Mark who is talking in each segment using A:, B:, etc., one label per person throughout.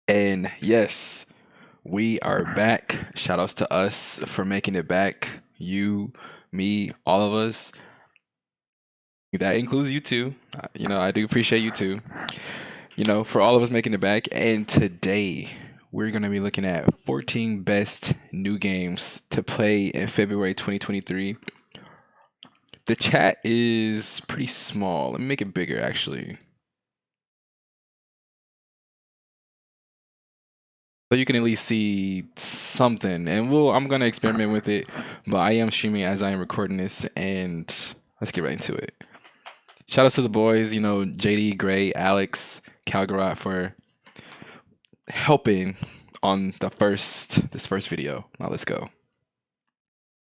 A: And yes, we are back. Shout outs to us for making it back. You, me, all of us. That includes you too. I do appreciate you too. For all of us making it back. And today, we're going to be looking at 14 best new games to play in February 2023. The chat is pretty small. Let me make it bigger, actually. So you can at least see something, and I'm gonna experiment with it, but I am streaming as I am recording this, and let's get right into it. Shout out to the boys, JD, Gray, Alex, Calgarat for helping on this first video. Now let's go.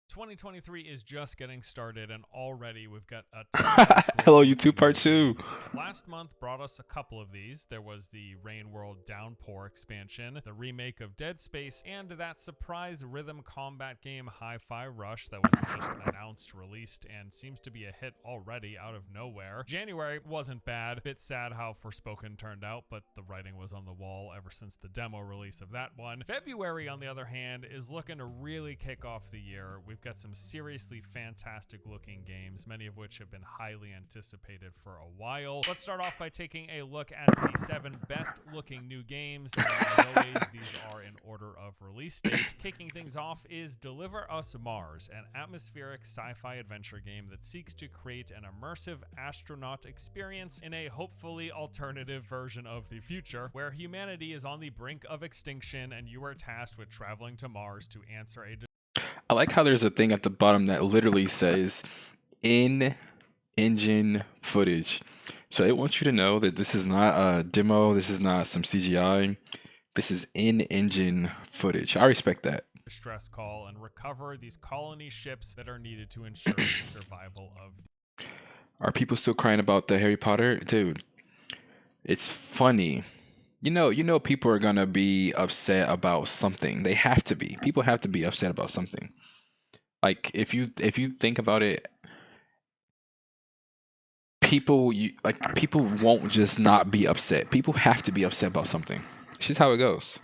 B: 2023 is just getting started, and already we've got a ton of
A: Hello, YouTube Part 2.
B: Last month brought us a couple of these. There was the Rain World Downpour expansion, the remake of Dead Space, and that surprise rhythm combat game Hi-Fi Rush that was just announced, released, and seems to be a hit already out of nowhere. January wasn't bad. Bit sad how Forspoken turned out, but the writing was on the wall ever since the demo release of that one. February, on the other hand, is looking to really kick off the year. We've got some seriously fantastic looking games, many of which have been highly anticipated for a while. Let's start off by taking a look at the 7 best looking new games. As always, these are in order of release date. Kicking things off is Deliver Us Mars, an atmospheric sci-fi adventure game that seeks to create an immersive astronaut experience in a hopefully alternative version of the future, where humanity is on the brink of extinction and you are tasked with traveling to Mars to answer a
A: I like how there's a thing at the bottom that literally says in-engine footage. So they want you to know that this is not a demo, this is not some CGI, this is in-engine footage. I respect that.
B: distress call and recover these colony ships that are needed to ensure the survival of the
A: Are people still crying about the Harry Potter? Dude, it's funny. People are gonna be upset about something. They have to be. People have to be upset about something. Like if you think about it, people won't just not be upset. People have to be upset about something. It's just how it goes.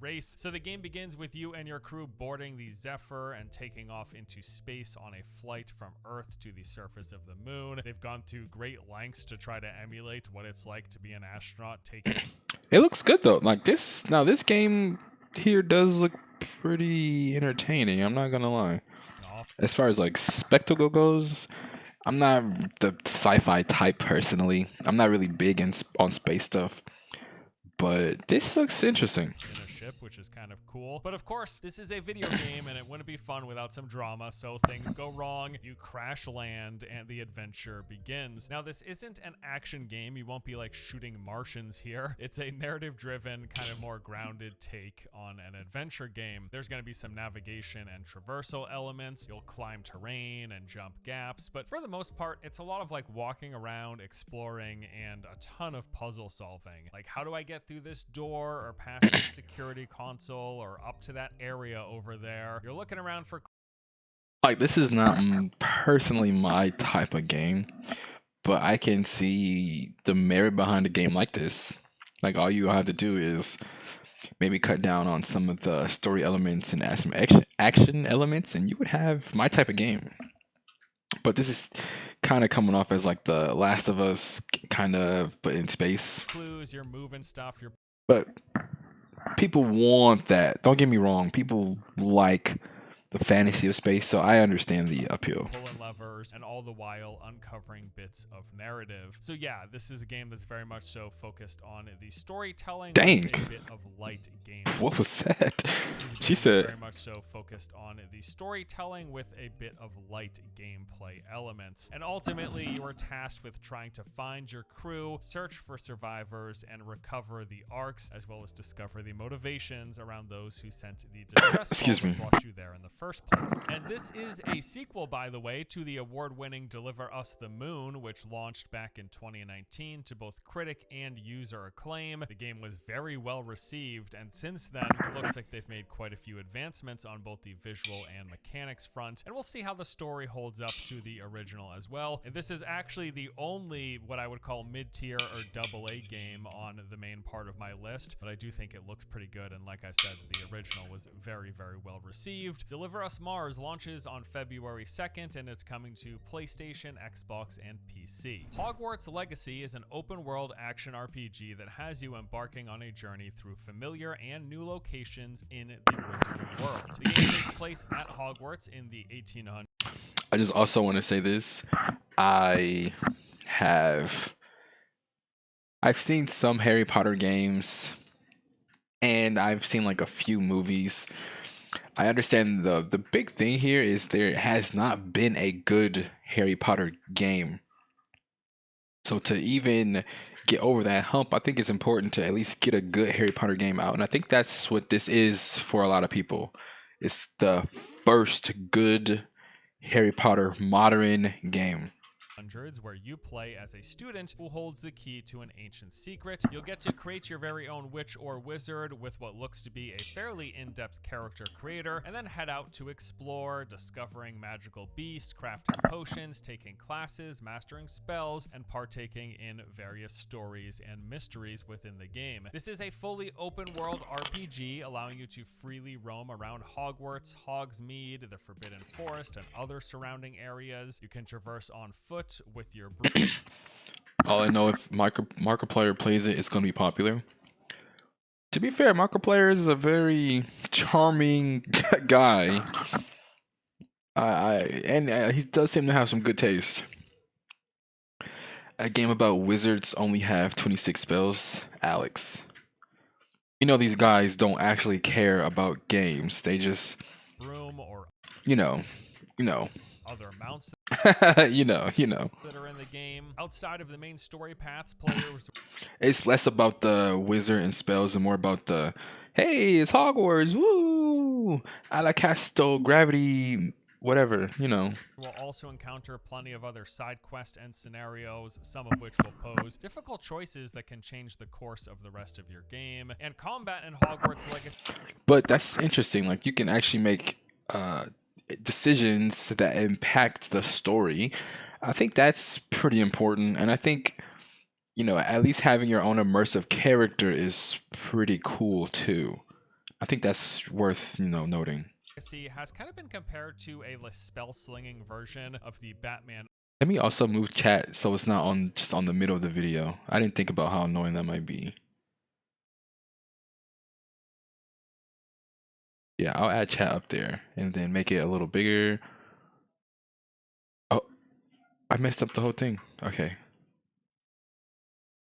B: race. So the game begins with you and your crew boarding the Zephyr and taking off into space on a flight from Earth to the surface of the moon. They've gone to great lengths to try to emulate what it's like to be an astronaut taking
A: It looks good though. Like this game here does look pretty entertaining. I'm not gonna lie.
B: off.
A: As far as like spectacle goes, I'm not the sci-fi type personally. I'm not really big on space stuff, but this looks interesting.
B: In a ship, which is kind of cool. But of course, this is a video game and it wouldn't be fun without some drama, so things go wrong, you crash land, and the adventure begins. Now, this isn't an action game. You won't be like shooting Martians here. It's a narrative-driven, kind of more grounded take on an adventure game. There's going to be some navigation and traversal elements. You'll climb terrain and jump gaps, but for the most part, it's a lot of like walking around, exploring, and a ton of puzzle solving. Like, how do I get through this door or past this security console or up to that area over there? You're looking around for
A: Like this is not personally my type of game, but I can see the merit behind a game like this. Like all you have to do is maybe cut down on some of the story elements and add some action elements, and you would have my type of game. But this is kind of coming off as like the Last of Us kind of, but in space.
B: clues, you're moving stuff, you're
A: But people want that. Don't get me wrong. People like the fantasy of space, so I understand the appeal.
B: pulling levers, and all the while uncovering bits of narrative. So yeah, this is a game that's very much so focused on the storytelling
A: Dang.
B: with a bit of light game.
A: What was that?
B: This is a game
A: She
B: that's
A: said,
B: very much so focused on the storytelling with a bit of light gameplay elements. And ultimately, you are tasked with trying to find your crew, search for survivors, and recover the arcs, as well as discover the motivations around those who sent the distress
A: Excuse
B: call
A: me.
B: that brought you there in the first first place. And this is a sequel, by the way, to the award-winning Deliver Us the Moon, which launched back in 2019 to both critic and user acclaim. The game was very well received, and since then, it looks like they've made quite a few advancements on both the visual and mechanics front, and we'll see how the story holds up to the original as well. And this is actually the only what I would call mid-tier or AA game on the main part of my list, but I do think it looks pretty good, and like I said, the original was very, very well received. Deliver Us Mars launches on February 2nd, and it's coming to PlayStation, Xbox, and PC. Hogwarts Legacy is an open-world action RPG that has you embarking on a journey through familiar and new locations in the Wizarding World. The game takes place at Hogwarts in the 1800s.
A: I just also want to say this. I've seen some Harry Potter games, and I've seen like a few movies. I understand the big thing here is there has not been a good Harry Potter game. So to even get over that hump, I think it's important to at least get a good Harry Potter game out. And I think that's what this is for a lot of people. It's the first good Harry Potter modern game.
B: Where you play as a student who holds the key to an ancient secret. You'll get to create your very own witch or wizard with what looks to be a fairly in-depth character creator, and then head out to explore, discovering magical beasts, crafting potions, taking classes, mastering spells, and partaking in various stories and mysteries within the game. This is a fully open world RPG, allowing you to freely roam around Hogwarts, Hogsmeade, the Forbidden Forest, and other surrounding areas. You can traverse on foot with your
A: All I know, if Markiplier plays it, it's going to be popular. To be fair, Markiplier is a very charming guy. He does seem to have some good taste. A game about wizards only have 26 spells. Alex. You know these guys don't actually care about games. They just
B: broom or
A: you know.
B: other mounts
A: you know.
B: that are in the game. Outside of the main story paths, players...
A: It's less about the wizard and spells and more about the, hey, it's Hogwarts, woo! A la Casto, gravity, whatever,
B: will also encounter plenty of other side quests and scenarios, some of which will pose difficult choices that can change the course of the rest of your game. And combat in Hogwarts Legacy...
A: But that's interesting, like you can actually make decisions that impact the story. I think that's pretty important, and I think at least having your own immersive character is pretty cool too. I think that's worth noting.
B: Legacy has kind of been compared to a spell slinging version of the Batman.
A: Let me also move chat so it's not just on the middle of the video. I didn't think about how annoying that might be. Yeah, I'll add chat up there and then make it a little bigger. Oh, I messed up the whole thing. Okay.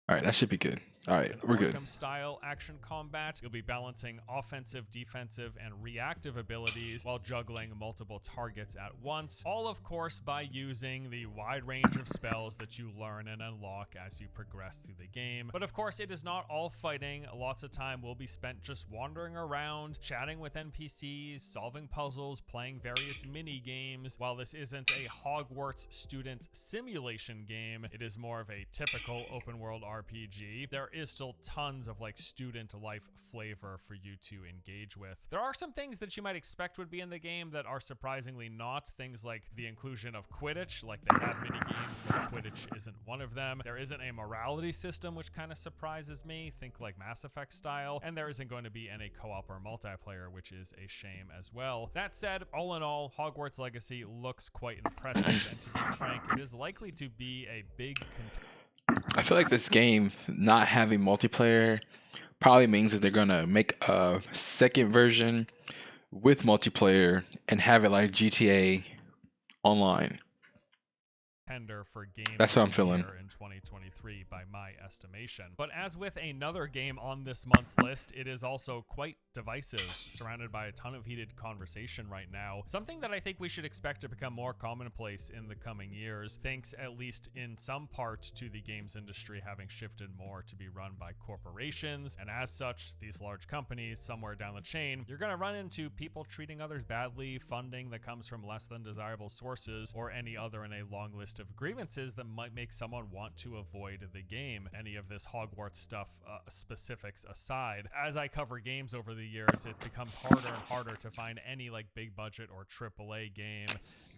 A: All right, that should be good. All right, we're good.
B: Style action combat. You'll be balancing offensive, defensive, and reactive abilities while juggling multiple targets at once. All, of course, by using the wide range of spells that you learn and unlock as you progress through the game. But of course, it is not all fighting. Lots of time will be spent just wandering around, chatting with NPCs, solving puzzles, playing various mini games. While this isn't a Hogwarts student simulation game, it is more of a typical open world RPG. There is still tons of student life flavor for you to engage with. There are some things that you might expect would be in the game that are surprisingly not. Things like the inclusion of Quidditch, like they have mini games, but Quidditch isn't one of them. There isn't a morality system, which kind of surprises me. Think like Mass Effect style. And there isn't going to be any co-op or multiplayer, which is a shame as well. That said, all in all, Hogwarts Legacy looks quite impressive, and to be frank, it is likely to be a big contender.
A: I feel like this game not having multiplayer probably means that they're gonna make a second version with multiplayer and have it like GTA Online.
B: contender for Game
A: That's
B: of
A: what I'm
B: the
A: feeling.
B: Year in 2023 by my estimation. But as with another game on this month's list, it is also quite divisive, surrounded by a ton of heated conversation right now. Something that I think we should expect to become more commonplace in the coming years, thanks at least in some part to the games industry having shifted more to be run by corporations. And as such, these large companies, somewhere down the chain, you're going to run into people treating others badly, funding that comes from less than desirable sources, or any other in a long list of grievances that might make someone want to avoid the game. Any of this Hogwarts stuff specifics aside, as I cover games over the years, it becomes harder and harder to find any like big budget or AAA game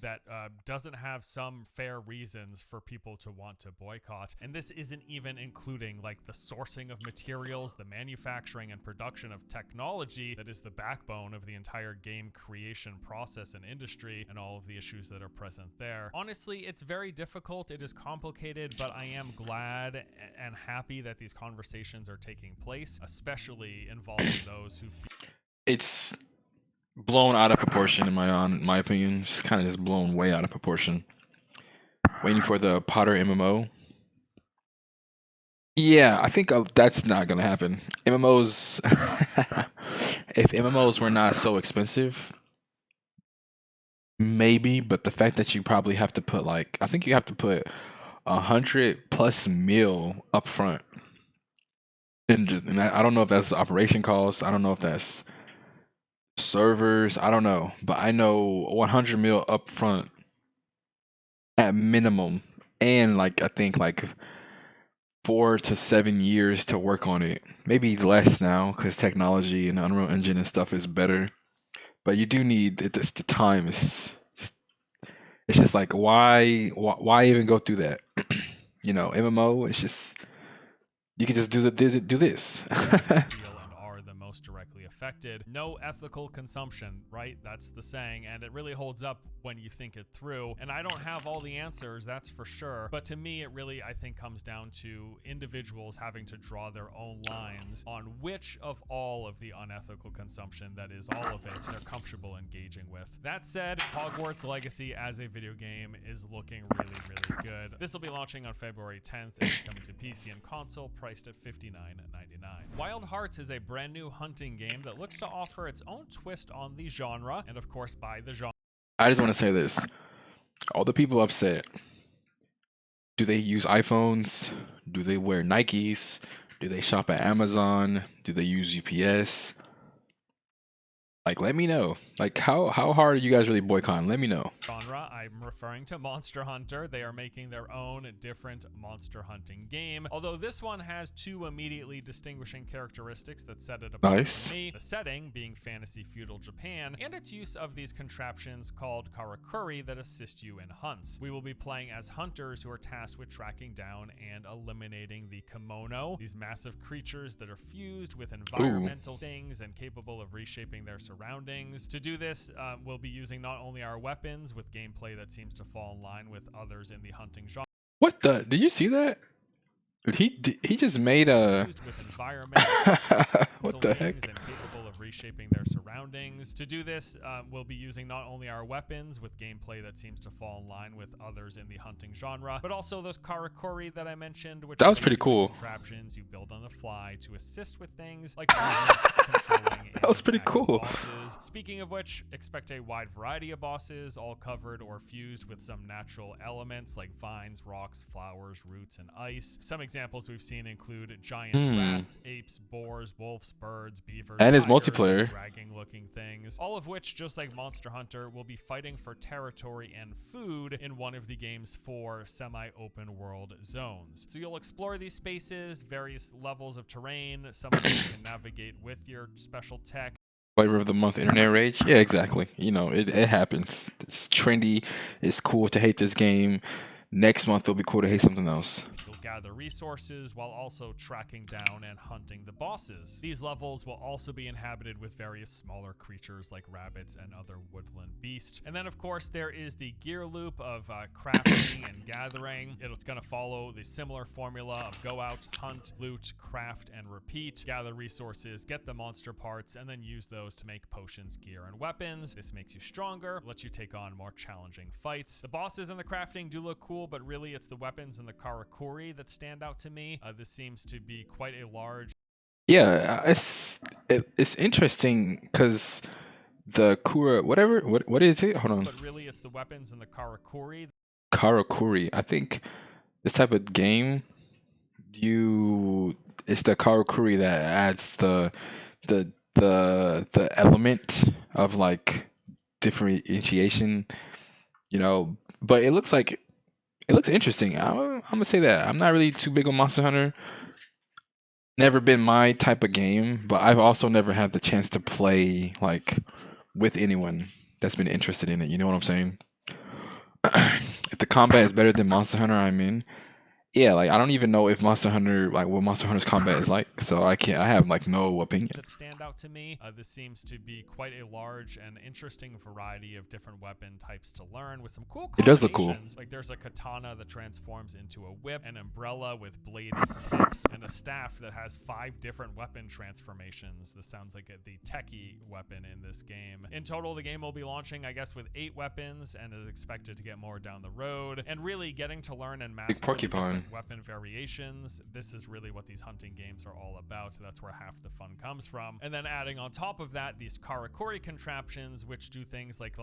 B: that doesn't have some fair reasons for people to want to boycott. And this isn't even including like the sourcing of materials, the manufacturing and production of technology that is the backbone of the entire game creation process and industry, and all of the issues that are present there. Honestly, it's very difficult, it is complicated, but I am glad and happy that these conversations are taking place, especially involving those who feel
A: It's blown out of proportion in my opinion. It's kind of just blown way out of proportion. Waiting for the Potter MMO. Yeah, I think that's not gonna happen. MMOs, if MMOs were not so expensive, maybe. But the fact that you probably have to put like, I think you have to put 100+ mil up front, and I don't know if that's operation costs. I don't know if that's servers. I don't know, but I know 100 mil up front at minimum, and like I think like 4 to 7 years to work on it. Maybe less now because technology and Unreal Engine and stuff is better. But you do need it. The time is. It's just like why even go through that? MMO. It's just you can just do this.
B: feel and are the most directly affected. No ethical consumption, right? That's the saying, and it really holds up when you think it through. And I don't have all the answers, that's for sure. But to me, it really, I think, comes down to individuals having to draw their own lines on which of all of the unethical consumption, that is all of it, they're comfortable engaging with. That said, Hogwarts Legacy as a video game is looking really, really good. This will be launching on February 10th. It's coming to PC and console, priced at $59.99. Wild Hearts is a brand new hunting game that looks to offer its own twist on the genre, and of course by the genre.
A: I just want to say this: all the people upset. Do they use iPhones? Do they wear Nikes? Do they shop at Amazon? Do they use UPS? Like, let me know. Like, how hard are you guys really boycotting? Let me know.
B: Genre, I'm referring to Monster Hunter. They are making their own different monster hunting game, although this one has two immediately distinguishing characteristics that set it apart
A: Nice.
B: from me. The setting being fantasy feudal Japan, and its use of these contraptions called karakuri that assist you in hunts. We will be playing as hunters who are tasked with tracking down and eliminating the kimono, these massive creatures that are fused with environmental things and capable of reshaping their surroundings. To do this, we'll be using not only our weapons with gameplay that seems to fall in line with others in the hunting genre.
A: What the? Did you see that? He just made a.
B: Fused with environmental
A: What the heck?
B: things and capable of reshaping their surroundings. To do this, we'll be using not only our weapons with gameplay that seems to fall in line with others in the hunting genre, but also those karakuri that I mentioned, which
A: That
B: are
A: was pretty
B: basically
A: cool.
B: contraptions you build on the fly to assist with things like movement, controlling, and
A: That was pretty
B: attacking
A: cool.
B: bosses. Speaking of which, expect a wide variety of bosses, all covered or fused with some natural elements like vines, rocks, flowers, roots, and ice. Some examples we've seen include giant rats, apes, boars, wolves, birds, beavers,
A: And his
B: tigers,
A: multiplayer.
B: and dragging-looking things. All of which, just like Monster Hunter, will be fighting for territory and food in one of the game's 4 semi-open world zones. So you'll explore these spaces, various levels of terrain, some of them you can navigate with your special tech.
A: Flavor of the month, internet rage. Yeah, exactly. It happens. It's trendy. It's cool to hate this game. Next month it'll be cool to hate something else.
B: You'll gather resources while also tracking down and hunting the bosses. These levels will also be inhabited with various smaller creatures like rabbits and other woodland beasts. And then of course there is the gear loop of crafting and gathering. It's going to follow the similar formula of go out, hunt, loot, craft, and repeat. Gather resources, get the monster parts, and then use those to make potions, gear, and weapons. This makes you stronger, lets you take on more challenging fights. The bosses and the crafting do look cool. cool, but really it's the weapons and the karakuri that stand out to me. This seems to be quite a large
A: Yeah, it's interesting because the Kura, whatever, what is it? Hold on,
B: but really it's the weapons and the karakuri.
A: Karakuri. I think this type of game, you it's the Karakuri that adds the element of like differentiation, But it looks interesting. I'm gonna say that I'm not really too big on Monster Hunter. Never been my type of game, but I've also never had the chance to play like with anyone that's been interested in it. You know what I'm saying? If the combat is better than Monster Hunter, I'm in. Yeah, like I don't even know if Monster Hunter, like what Monster Hunter's combat is like, so I have like no opinion.
B: That stand out to me. This seems to be quite a large and interesting variety of different weapon types to learn with some cool
A: It does look cool.
B: combinations. Like there's a katana that transforms into a whip, an umbrella with bladed tips, and a staff that has 5 different weapon transformations. This sounds like the techie weapon in this game. In total, the game will be launching, I guess, with 8 weapons and is expected to get more down the road. And really getting to learn and
A: Big
B: master the
A: porcupine.
B: different weapon variations. This is really what these hunting games are all about. That's where half the fun comes from. And then adding on top of that, these karakuri contraptions, which do things like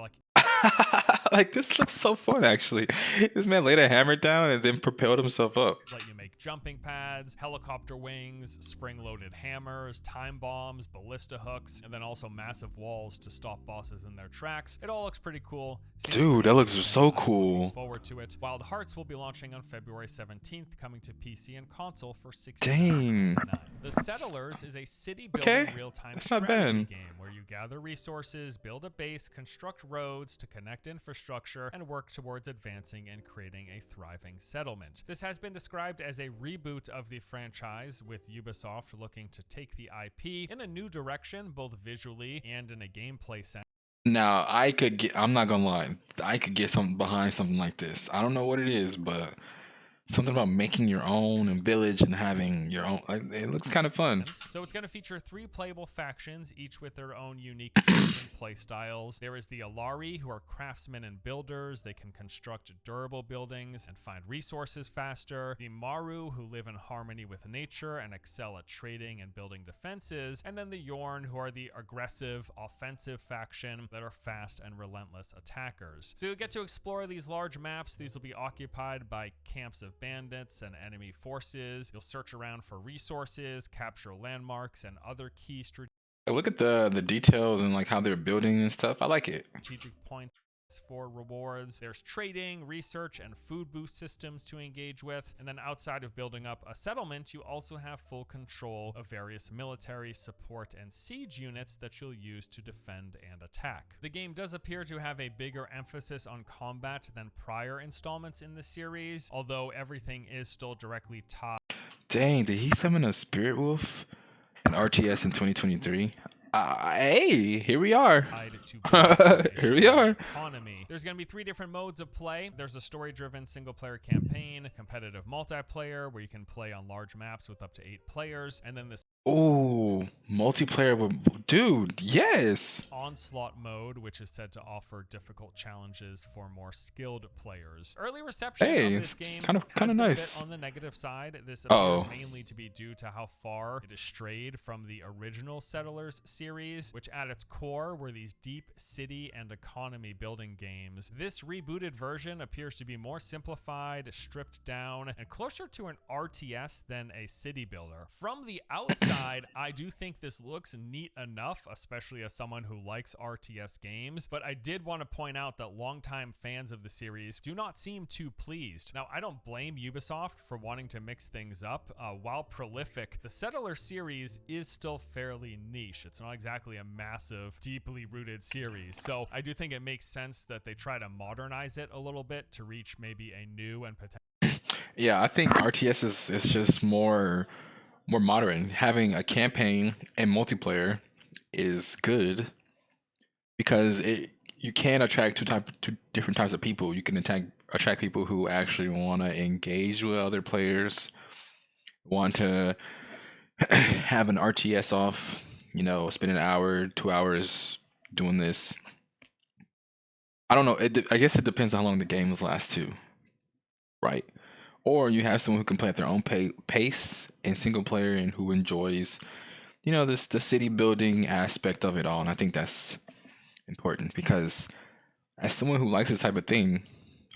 A: Like this looks so fun actually. This man laid a hammer down and then propelled himself up.
B: let you make jumping pads, helicopter wings, spring-loaded hammers, time bombs, ballista hooks, and then also massive walls to stop bosses in their tracks. It all looks pretty cool. Seems
A: Dude, that
B: really
A: looks
B: interesting.
A: so
B: I'm looking
A: cool.
B: forward to it. Wild Hearts will be launching on February 17th, coming to PC and console for $69.
A: Dang.
B: The Settlers is a city-building
A: Okay,
B: real-time
A: that's not
B: strategy
A: bad.
B: game where you gather resources, build a base, construct roads to connect infrastructure, and work towards advancing and creating a thriving settlement. This has been described as a reboot of the franchise, with Ubisoft looking to take the IP in a new direction, both visually and in a gameplay sense.
A: Now I'm not gonna lie, I could get something behind something like this. I don't know what it is, but something about making your own and village and having your own, like, it looks kind of fun.
B: So it's going to feature 3 playable factions, each with their own unique traits and play styles. There is the Alari, who are craftsmen and builders. They can construct durable buildings and find resources faster. The Maru, who live in harmony with nature and excel at trading and building defenses. And then the Yorn, who are the aggressive, offensive faction that are fast and relentless attackers. So you'll get to explore these large maps. These will be occupied by camps of bandits and enemy forces. You'll search around for resources, capture landmarks, and other key
A: Look at the details and like how they're building and stuff. I like it.
B: strategic points for rewards. There's trading, research, and food boost systems to engage with. And then outside of building up a settlement, you also have full control of various military, support, and siege units that you'll use to defend and attack. The game does appear to have a bigger emphasis on combat than prior installments in the series, although everything is still directly tied
A: Dang, did he summon a spirit wolf in RTS in 2023? Hey, here we are.
B: to
A: Here we are.
B: economy. There's going to be 3 different modes of play. There's a story-driven single-player campaign, competitive multiplayer where you can play on large maps with up to 8 players, and then this
A: Oh, multiplayer with dude, yes.
B: onslaught mode, which is said to offer difficult challenges for more skilled players. Early reception
A: Hey,
B: of this
A: it's
B: game
A: kind of
B: has been
A: nice.
B: a bit on the negative side. This
A: Uh-oh.
B: appears mainly to be due to how far it has strayed from the original Settlers series, which at its core were these deep city and economy building games. This rebooted version appears to be more simplified, stripped down, and closer to an RTS than a city builder. From the outside, I do think this looks neat enough, especially as someone who likes RTS games, but I did want to point out that longtime fans of the series do not seem too pleased. Now, I don't blame Ubisoft for wanting to mix things up. While prolific, the Settler series is still fairly niche. It's not exactly a massive, deeply rooted series, so I do think it makes sense that they try to modernize it a little bit to reach maybe a new and potential.
A: Yeah, I think RTS is just more modern. Having a campaign and multiplayer is good because it you can attract two different types of people. You can attract people who actually want to engage with other players, want to have an RTS off, spend an hour, 2 hours doing this. I don't know. I guess it depends on how long the games last too. right? Or you have someone who can play at their own pace in single player and who enjoys, this the city building aspect of it all. And I think that's important because as someone who likes this type of thing,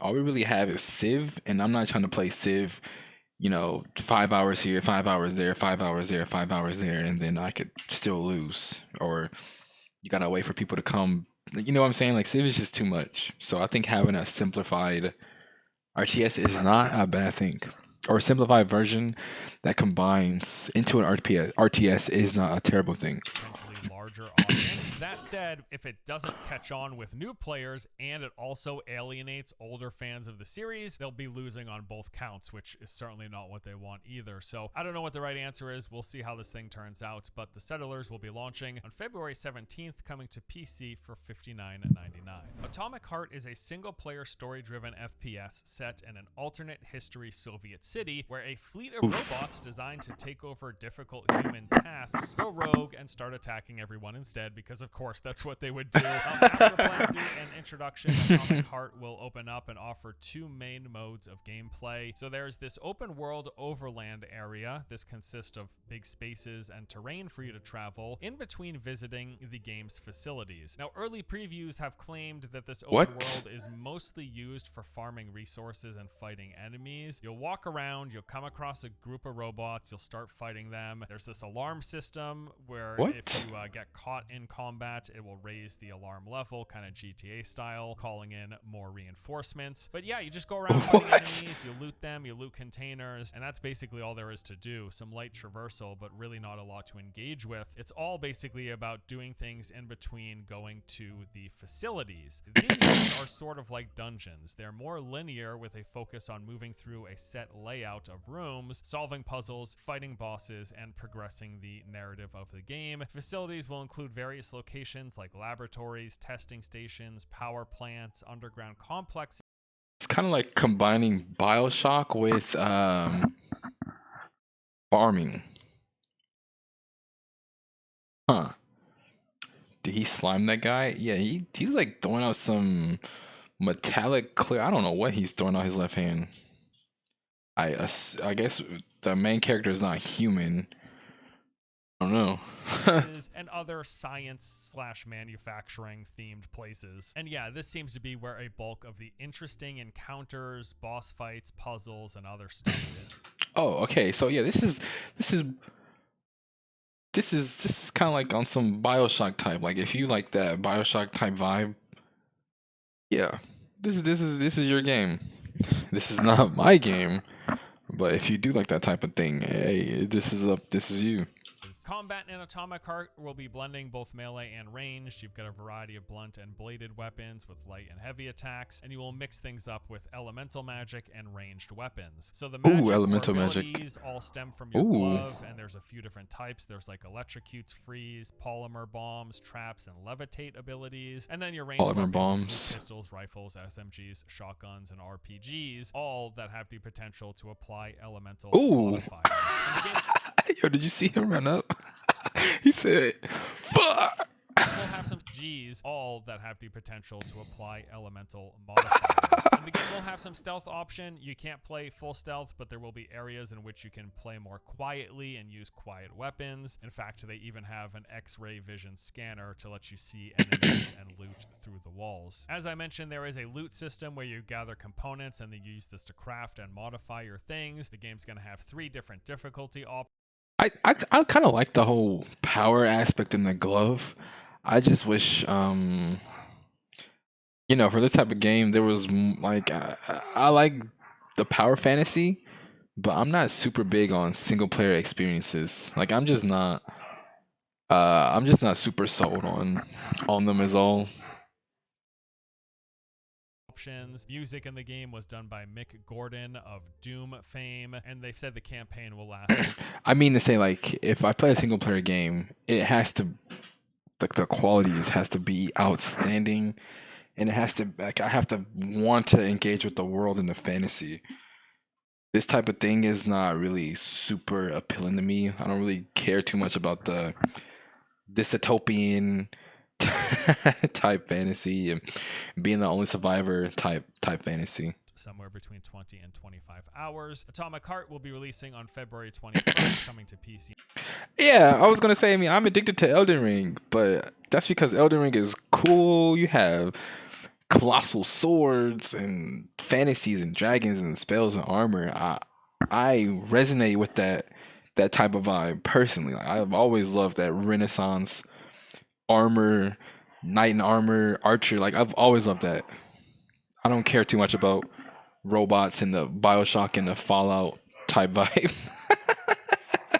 A: all we really have is Civ, and I'm not trying to play Civ, 5 hours here, 5 hours there, 5 hours there, 5 hours there, and then I could still lose. Or you gotta wait for people to come. You know what I'm saying? Like Civ is just too much. So I think having a simplified RTS is not a bad thing. Or a simplified version that combines into an RTS is not a terrible thing.
B: Potentially larger audience. That said, if it doesn't catch on with new players and it also alienates older fans of the series, they'll be losing on both counts, which is certainly not what they want either. So I don't know what the right answer is. We'll see how this thing turns out, but the Settlers will be launching on February 17th, coming to PC for $59.99. Atomic Heart is a single-player story-driven FPS set in an alternate history Soviet city where a fleet of robots designed to take over difficult human tasks go rogue and start attacking everyone instead, because of course that's what they would do. After playing through an introduction, Atomic Heart will open up and offer two main modes of gameplay. So there's this open world overland area. This consists of big spaces and terrain for you to travel in between visiting the game's facilities. Now, early previews have claimed that this open world is mostly used for farming resources and fighting enemies. You'll walk around, you'll come across a group of robots, you'll start fighting them. There's this alarm system where if you get caught in combat, it will raise the alarm level, kind of GTA style, calling in more reinforcements. But yeah, you just go around fighting enemies, you loot them, you loot containers, and that's basically all there is to do. Some light traversal, but really not a lot to engage with. It's all basically about doing things in between going to the facilities. These are sort of like dungeons. They're more linear with a focus on moving through a set layout of rooms, solving puzzles, fighting bosses, and progressing the narrative of the game. Facilities will include various locations like laboratories, testing stations, power plants, underground complexes.
A: It's kind of like combining BioShock with farming. Huh. Did he slime that guy? Yeah, he's like throwing out some metallic clear. I don't know what he's throwing out his left hand. I guess the main character is not human. I don't know.
B: And other science/manufacturing themed places. And yeah, this seems to be where a bulk of the interesting encounters, boss fights, puzzles, and other stuff is.
A: Oh, okay. So yeah, this is kind of like on some BioShock type. Like if you like that BioShock type vibe, yeah, this is your game. This is not my game, but if you do like that type of thing, hey, this is you.
B: Combat in Atomic Heart will be blending both melee and ranged. You've got a variety of blunt and bladed weapons with light and heavy attacks, and you will mix things up with elemental magic and ranged weapons. So the magic
A: elemental
B: abilities all stem from your glove, and there's a few different types. There's like electrocutes, freeze, polymer bombs, traps, and levitate abilities. And then your ranged
A: Polymer
B: weapons
A: bombs.
B: pistols, rifles, SMGs, shotguns, and RPGs, all that have the potential to apply elemental modifiers.
A: Yo, did you see him run up? He said, "Fuck."
B: We'll have some G's, all that have the potential to apply elemental modifiers. In the game, we'll have some stealth option. You can't play full stealth, but there will be areas in which you can play more quietly and use quiet weapons. In fact, they even have an X-ray vision scanner to let you see enemies and loot through the walls. As I mentioned, there is a loot system where you gather components and then use this to craft and modify your things. The game's going to have 3 different difficulty options.
A: I kind of like the whole power aspect in the glove. I just wish, for this type of game, there was like I like the power fantasy, but I'm not super big on single player experiences. Like I'm just not super sold on them as all.
B: Music in the game was done by Mick Gordon of Doom fame, and they've said the campaign will last.
A: I mean to say, like, if I play a single player game, it has to, like, the qualities has to be outstanding, and it has to, like, I have to want to engage with the world and the fantasy. This type of thing is not really super appealing to me. I don't really care too much about the dystopian type fantasy and being the only survivor type fantasy.
B: somewhere between 20 and 25 hours. Atomic Heart will be releasing on February 21st, coming to PC.
A: Yeah, I was gonna say, I mean, I'm addicted to Elden Ring, but that's because Elden Ring is cool. You have colossal swords and fantasies and dragons and spells and armor. I resonate with that type of vibe personally. Like, I've always loved that Renaissance armor, knight in armor, archer. Like, I've always loved that. I don't care too much about robots and the Bioshock and the Fallout type vibe.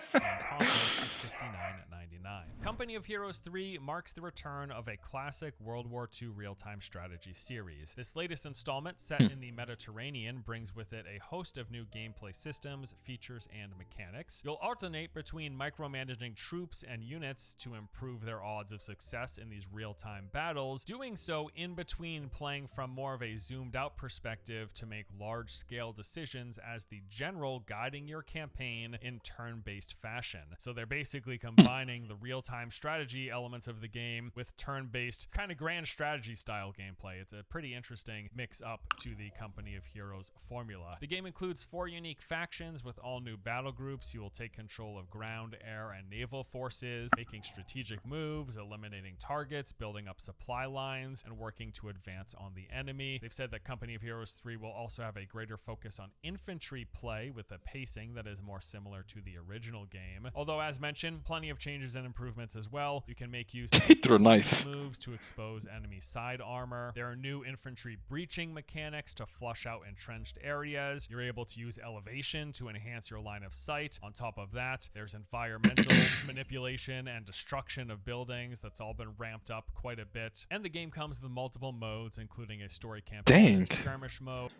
B: Steam console for $59.99. Company of Heroes 3 marks the return of a classic World War II real-time strategy series. This latest installment, set in the Mediterranean, brings with it a host of new gameplay systems, features, and mechanics. You'll alternate between micromanaging troops and units to improve their odds of success in these real-time battles, doing so in between playing from more of a zoomed-out perspective to make large-scale decisions as the general guiding your campaign in turn-based fashion. So they're basically combining the real-time strategy elements of the game with turn-based kind of grand strategy style gameplay. It's a pretty interesting mix up to the Company of Heroes formula. The game includes 4 unique factions with all new battle groups. You will take control of ground, air, and naval forces, making strategic moves, eliminating targets, building up supply lines, and working to advance on the enemy. They've said that Company of Heroes 3 will also have a greater focus on infantry play with a pacing that is more similar to the original game. Although, as mentioned, plenty of changes and improvements as well. You can make use of
A: Through a knife.
B: moves to expose enemy side armor. There are new infantry breaching mechanics to flush out entrenched areas. You're able to use elevation to enhance your line of sight. On top of that, there's environmental manipulation and destruction of buildings. That's all been ramped up quite a bit. And the game comes with multiple modes, including a story campaign,
A: Dang.
B: skirmish mode.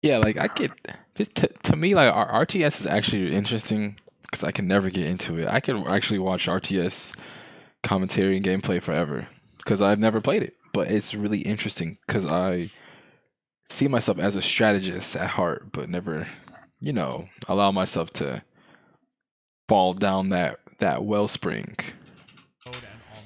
A: Yeah, like I get this to me, like RTS is actually interesting because I can never get into it. I could actually watch RTS commentary and gameplay forever because I've never played it, but it's really interesting because I see myself as a strategist at heart, but never, allow myself to fall down that wellspring.
B: And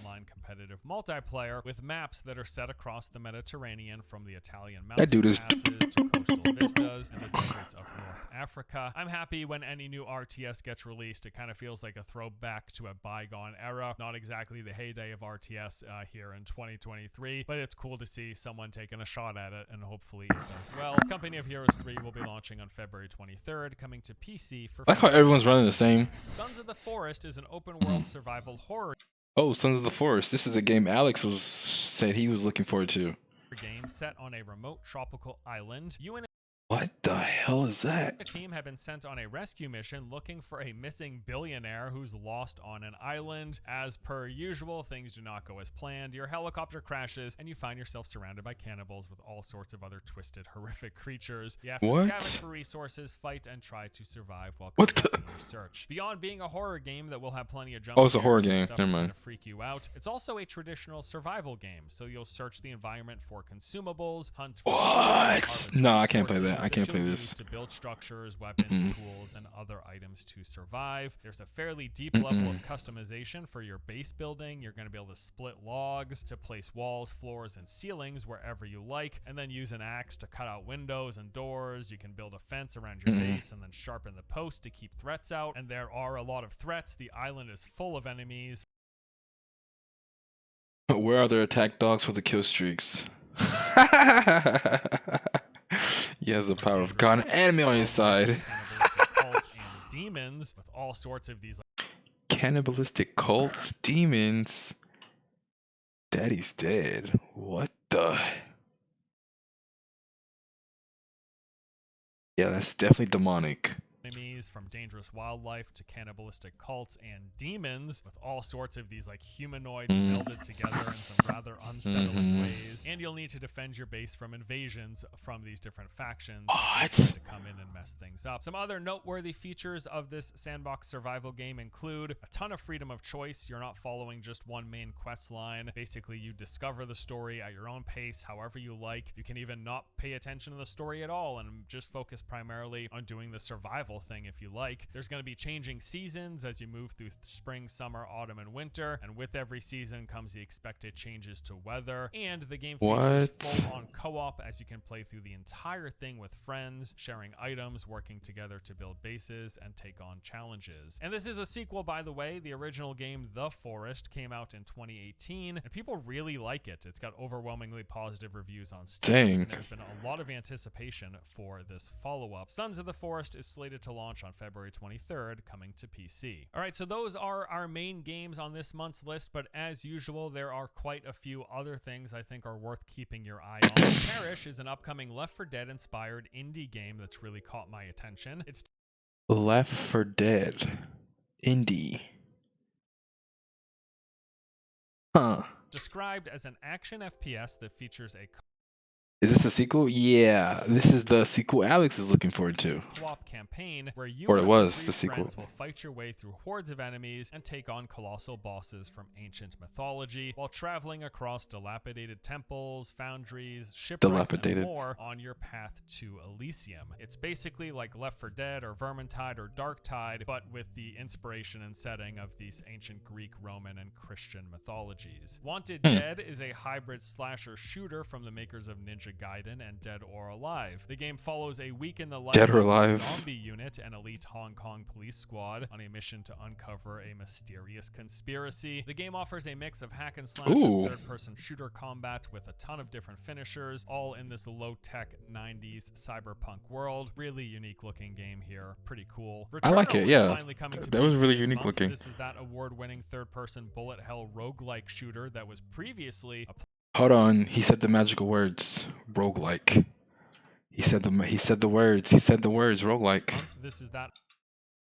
B: online competitive multiplayer with maps that are set across the Mediterranean, from the Italian
A: That
B: mountain
A: dude is
B: passes to coastal vistas and the deserts of North Africa. I'm happy when any new RTS gets released. It kind of feels like a throwback to a bygone era. Not exactly the heyday of RTS here in 2023, but it's cool to see someone taking a shot at it, and hopefully it does well. Company of Heroes 3 will be launching on February 23rd, coming to PC for
A: I like how everyone's running the same.
B: Sons of the Forest is an open world survival horror
A: Oh, Sons of the Forest. This is the game Alex said he was looking forward to.
B: game set on a remote tropical island. You and
A: What the hell is that?
B: a team have been sent on a rescue mission looking for a missing billionaire who's lost on an island. As per usual, things do not go as planned. Your helicopter crashes and you find yourself surrounded by cannibals with all sorts of other twisted, horrific creatures. You have to
A: What?
B: scavenge for resources, fight, and try to survive while
A: What the-
B: conducting your search. Beyond being a horror game that will have plenty of jump
A: Oh, it's a horror
B: scares and
A: game.
B: stuff
A: Never
B: to
A: mind.
B: kinda freak you out, it's also a traditional survival game. So you'll search the environment for consumables, hunt for food,
A: What?
B: harvest
A: No, I can't play
B: resources
A: that. I can't
B: you'll
A: play
B: use
A: this.
B: to build structures, weapons, tools, and other items to survive. There's a fairly deep level of customization for your base building. You're going to be able to split logs to place walls, floors, and ceilings wherever you like, and then use an axe to cut out windows and doors. You can build a fence around your base and then sharpen the post to keep threats out. And there are a lot of threats. The island is full of enemies.
A: Where are their attack dogs for the kill streaks? He has the power of God and anime on his side.
B: Cannibalistic cults and demons with all sorts of these
A: Cannibalistic cults, demons. Daddy's dead. What the? Yeah, that's definitely demonic.
B: enemies, from dangerous wildlife to cannibalistic cults and demons, with all sorts of these like humanoids melded together in some rather unsettling ways. And you'll need to defend your base from invasions from these different factions
A: What?
B: to come in and mess things up. Some other noteworthy features of this sandbox survival game include a ton of freedom of choice. You're not following just one main quest line. Basically, you discover the story at your own pace, however you like. You can even not pay attention to the story at all and just focus primarily on doing the survival thing if you like. There's going to be changing seasons as you move through spring, summer, autumn, and winter, and with every season comes the expected changes to weather, and the game features
A: What?
B: full-on co-op as you can play through the entire thing with friends, sharing items, working together to build bases, and take on challenges. And this is a sequel, by the way. The original game, The Forest, came out in 2018, and people really like it. It's got overwhelmingly positive reviews on Steam,
A: Dang.
B: and there's been a lot of anticipation for this follow-up. Sons of the Forest is slated to launch on February 23rd, coming to PC. All right, so those are our main games on this month's list, but as usual, there are quite a few other things I think are worth keeping your eye on. Parish is an upcoming Left 4 Dead-inspired indie game that's really caught my attention. It's
A: Left 4 Dead. Indie. Huh.
B: described as an action FPS that features a
A: Is this a sequel? Yeah, this is the sequel Alex is looking forward to.
B: co-op campaign where you
A: Or it
B: and
A: was
B: three
A: the sequel.
B: friends will fight your way through hordes of enemies and take on colossal bosses from ancient mythology while traveling across dilapidated temples, foundries, shipwrecks, and more on your path to Elysium. It's basically like Left 4 Dead or Vermintide or Darktide, but with the inspiration and setting of these ancient Greek, Roman, and Christian mythologies. Wanted Dead is a hybrid slasher shooter from the makers of Ninja Gaiden and Dead or Alive. The game follows a week in the life
A: Dead or
B: of
A: Alive.
B: a zombie unit and elite Hong Kong police squad on a mission to uncover a mysterious conspiracy. The game offers a mix of hack and slash and third-person shooter combat with a ton of different finishers, all in this low-tech 90s cyberpunk world. Really unique-looking game here. Pretty cool.
A: I like it,
B: Returnal is
A: yeah.
B: finally coming to
A: That was
B: PC
A: really
B: this
A: unique
B: month.
A: looking.
B: This is that award-winning third-person bullet hell roguelike shooter that was previously a
A: Hold on, he said the magical words, roguelike. He said the words, roguelike.
B: This is that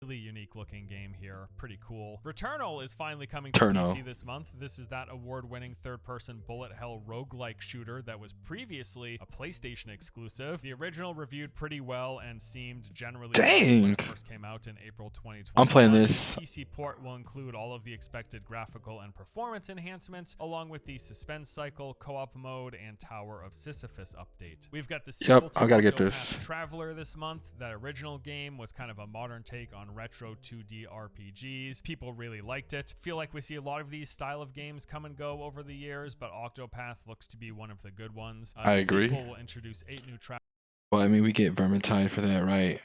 B: really unique looking game here. Pretty cool. Returnal is finally coming to PC this month. This is that award-winning third-person bullet hell roguelike shooter that was previously a PlayStation exclusive. The original reviewed pretty well and seemed generally good when it first came out in April 2020.
A: I'm playing this.
B: PC port will include all of the expected graphical and performance enhancements, along with the suspense cycle, co-op mode, and Tower of Sisyphus update. We've got the sequel to
A: I gotta get
B: Octopath
A: this.
B: Traveler this month. That original game was kind of a modern take on retro 2D RPGs. People really liked it. Feel like we see a lot of these style of games come and go over the years, but Octopath looks to be one of the good ones.
A: I agree.
B: The sequel will introduce 8 new tracks.
A: Well, I mean, we get Vermintide for that, right?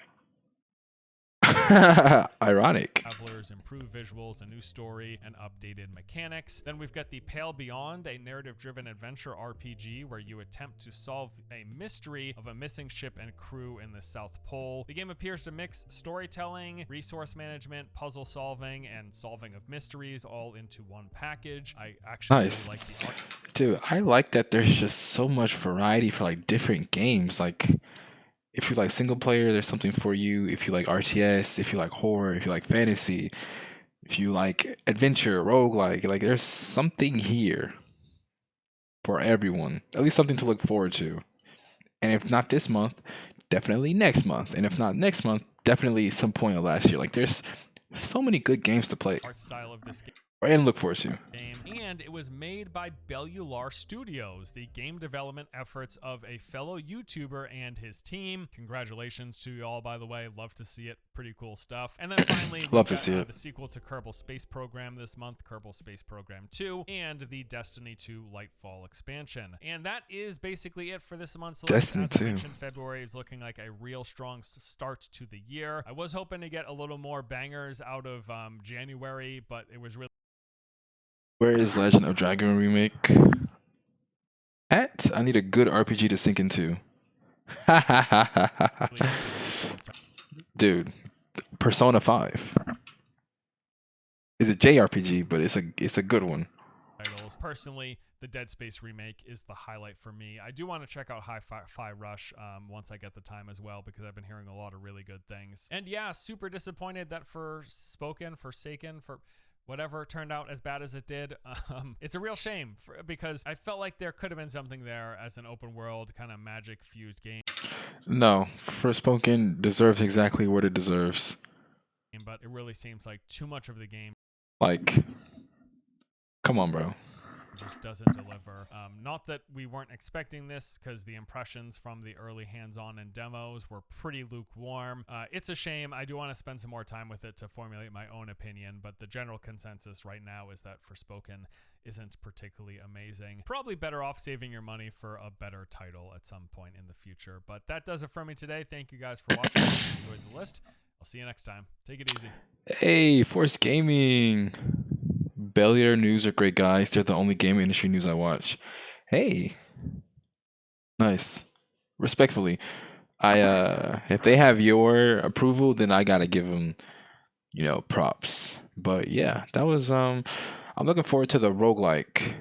A: Ironic.
B: Travelers, improved visuals, a new story, and updated mechanics. Then we've got the Pale Beyond, a narrative-driven adventure RPG where you attempt to solve a mystery of a missing ship and crew in the South Pole. The game appears to mix storytelling, resource management, puzzle solving, and solving of mysteries all into one package. I actually really like the art.
A: Dude, I like that there's just so much variety for like different games. Like, if you like single player, there's something for you. If you like RTS, if you like horror, if you like fantasy, if you like adventure, roguelike, like there's something here for everyone. At least something to look forward to. And if not this month, definitely next month. And if not next month, definitely some point of last year. Like there's so many good games to play.
B: Art style of this game.
A: And look forward to.
B: And it was made by Bellular Studios, the game development efforts of a fellow YouTuber and his team. Congratulations to you all, by the way. Love to see it. Pretty cool stuff. And then finally,
A: love to see it.
B: The sequel to Kerbal Space Program this month, Kerbal Space Program 2, and the Destiny 2 Lightfall expansion. And that is basically it for this month's list.
A: Destiny
B: As
A: 2.
B: I mentioned, February is looking like a real strong start to the year. I was hoping to get a little more bangers out of January, but it was really...
A: Where is Legend of Dragon Remake at? I need a good RPG to sink into. Dude, Persona 5 is a JRPG, but it's a good one.
B: Personally, the Dead Space remake is the highlight for me. I do want to check out Hi-Fi Rush once I get the time as well, because I've been hearing a lot of really good things. And yeah, super disappointed that Forsaken, whatever turned out as bad as it did. It's a real shame because I felt like there could have been something there as an open world kind of magic fused game.
A: No, Forspoken deserves exactly what it deserves.
B: But it really seems like too much of the game.
A: Like, come on, bro.
B: just doesn't deliver. Not that we weren't expecting this, because the impressions from the early hands-on and demos were pretty lukewarm. It's a shame. I do want to spend some more time with it to formulate my own opinion, but the general consensus right now is that Forspoken isn't particularly amazing. Probably better off saving your money for a better title at some point in the future. But that does it for me today. Thank you guys for watching. If you enjoyed the list, I'll see you next time. Take it easy.
A: Hey, Force Gaming. Bellier news are great, guys. They're the only gaming industry news I watch. Hey, nice. Respectfully, if they have your approval, then I gotta give them, props. But yeah, that was I'm looking forward to the roguelike.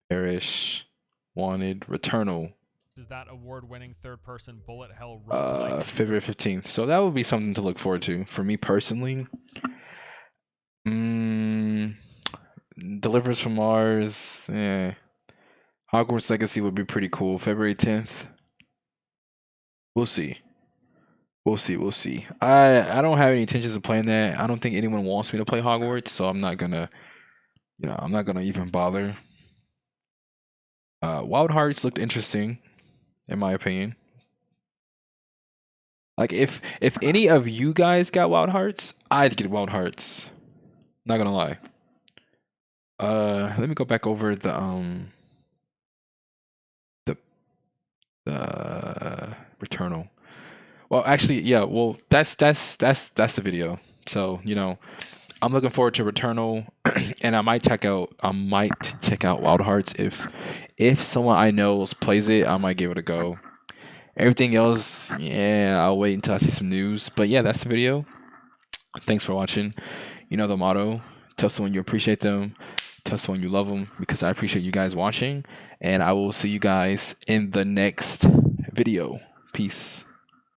A: Perish, Wanted, Returnal,
B: Is that award-winning third-person bullet hell roguelike
A: February 15th. So that would be something to look forward to. For me personally, mm, Delivers from Mars, yeah. Hogwarts Legacy would be pretty cool. February 10th. We'll see. We'll see. We'll see. I don't have any intentions of playing that. I don't think anyone wants me to play Hogwarts, so I'm not gonna even bother. Wild Hearts looked interesting, in my opinion. Like if any of you guys got Wild Hearts, I'd get Wild Hearts. Not gonna lie. Let me go back over the Returnal. Well, actually, yeah. Well, that's the video. So I'm looking forward to Returnal, and I might check out Wild Hearts if someone I know plays it. I might give it a go. Everything else, yeah, I'll wait until I see some news. But yeah, that's the video. Thanks for watching. You know the motto: tell someone you appreciate them, tell someone you love them, because I appreciate you guys watching, and I will see you guys in the next video. Peace.